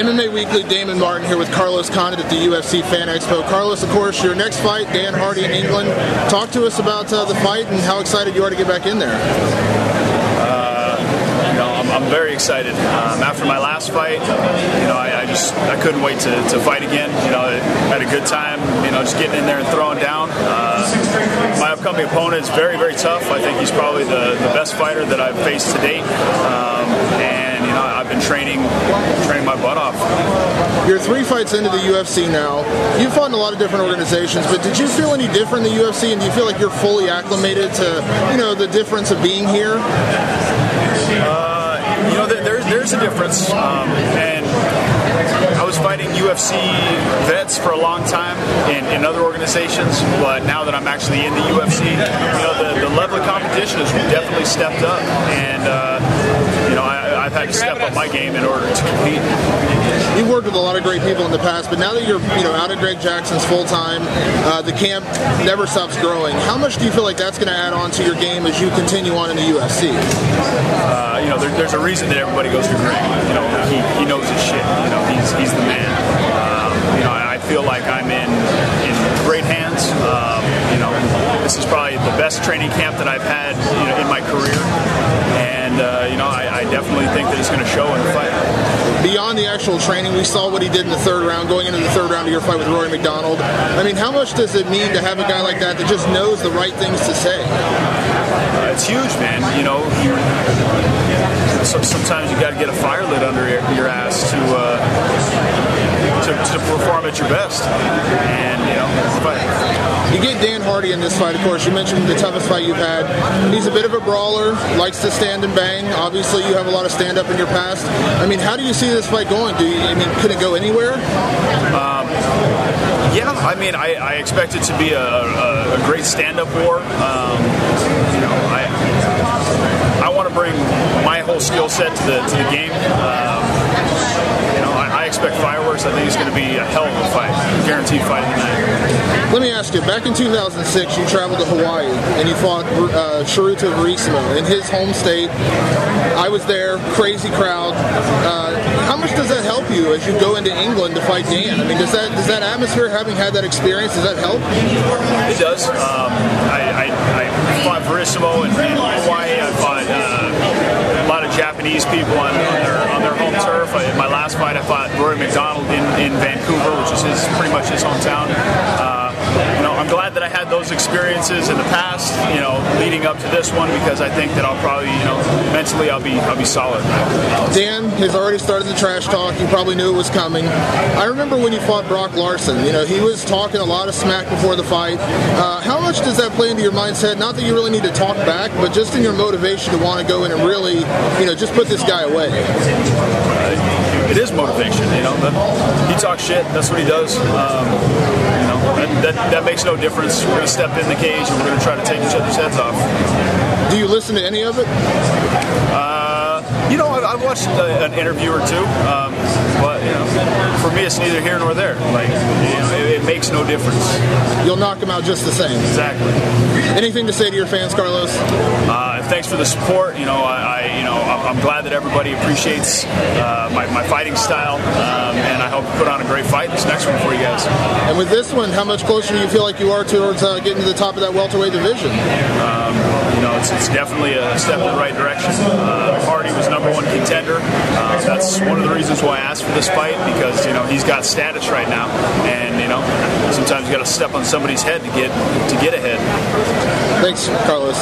MMA Weekly, Damon Martin here with Carlos Condit at the UFC Fan Expo. Carlos, of course, your next fight, Dan Hardy in England. Talk to us about the fight and how excited you are to get back in there. I'm very excited. After my last fight, I couldn't wait to fight again. I had a good time, just getting in there and throwing down. My upcoming opponent is very, very tough. I think he's probably the best fighter that I've faced to date. And I've been training my butt off. You're 3 fights into the UFC now. You've fought in a lot of different organizations, but did you feel any different in the UFC? And do you feel like you're fully acclimated to, the difference of being here? There's a difference, and I was fighting UFC vets for a long time in other organizations, but now that I'm actually in the UFC, the level of competition has definitely stepped up, and I've had to step up my game in order to compete. You've worked with a lot of great people in the past, but now that you're out of Greg Jackson's full time, the camp never stops growing. How much do you feel like that's going to add on to your game as you continue on in the UFC? There's a reason that everybody goes to Greg. He knows his shit. He's the man. I feel like I'm in great hands. This is probably the best training camp that I've had in my career, and I definitely think that it's going to show in the fight. Beyond the actual training, we saw what he did in the third round, going into the third round of your fight with Rory McDonald. How much does it mean to have a guy like that just knows the right things to say? It's huge, man. Sometimes you got to get a fire lit under your ass to perform at your best, and fight. You get Dan Hardy in this fight, of course. You mentioned the toughest fight you've had. He's a bit of a brawler, likes to stand and bang. Obviously, you have a lot of stand-up in your past. How do you see this fight going? Could it go anywhere? I expect it to be a great stand-up war. I want to bring my whole skill set to the game. I expect fireworks. I think it's going to be a hell of a fight. Guaranteed fight of the night. Let me ask you, back in 2006, you traveled to Hawaii and you fought Shiruto Verissimo in his home state. I was there, crazy crowd. How much does that help you as you go into England to fight Dan? Does that atmosphere, having had that experience, does that help? It does. I fought Verissimo in Hawaii. I fought a lot of Japanese people on their home turf. In my last fight, I fought Rory McDonald in Vancouver, which is pretty much his hometown. I'm glad that I had those experiences in the past, leading up to this one, because I think that I'll probably, mentally I'll be solid. Dan has already started the trash talk. You probably knew it was coming. I remember when you fought Brock Larson. He was talking a lot of smack before the fight. How much does that play into your mindset? Not that you really need to talk back, but just in your motivation to want to go in and really, just put this guy away. It is motivation, He talks shit. That's what he does. That makes no difference. We're going to step in the cage and we're going to try to take each other's heads off. Do you listen to any of it? I've watched an interview or two, but for me, it's neither here nor there. It makes no difference. You'll knock him out just the same. Exactly. Anything to say to your fans, Carlos? Thanks for the support. I'm glad that everybody appreciates my fighting style, and I hope to put on a great fight this next one for you guys. And with this one, how much closer do you feel like you are towards getting to the top of that welterweight division? It's definitely a step in the right direction. Hardy was #1 contender. That's one of the reasons why I asked for this fight, because he's got status right now, and sometimes you got to step on somebody's head to get ahead. Thanks, Carlos.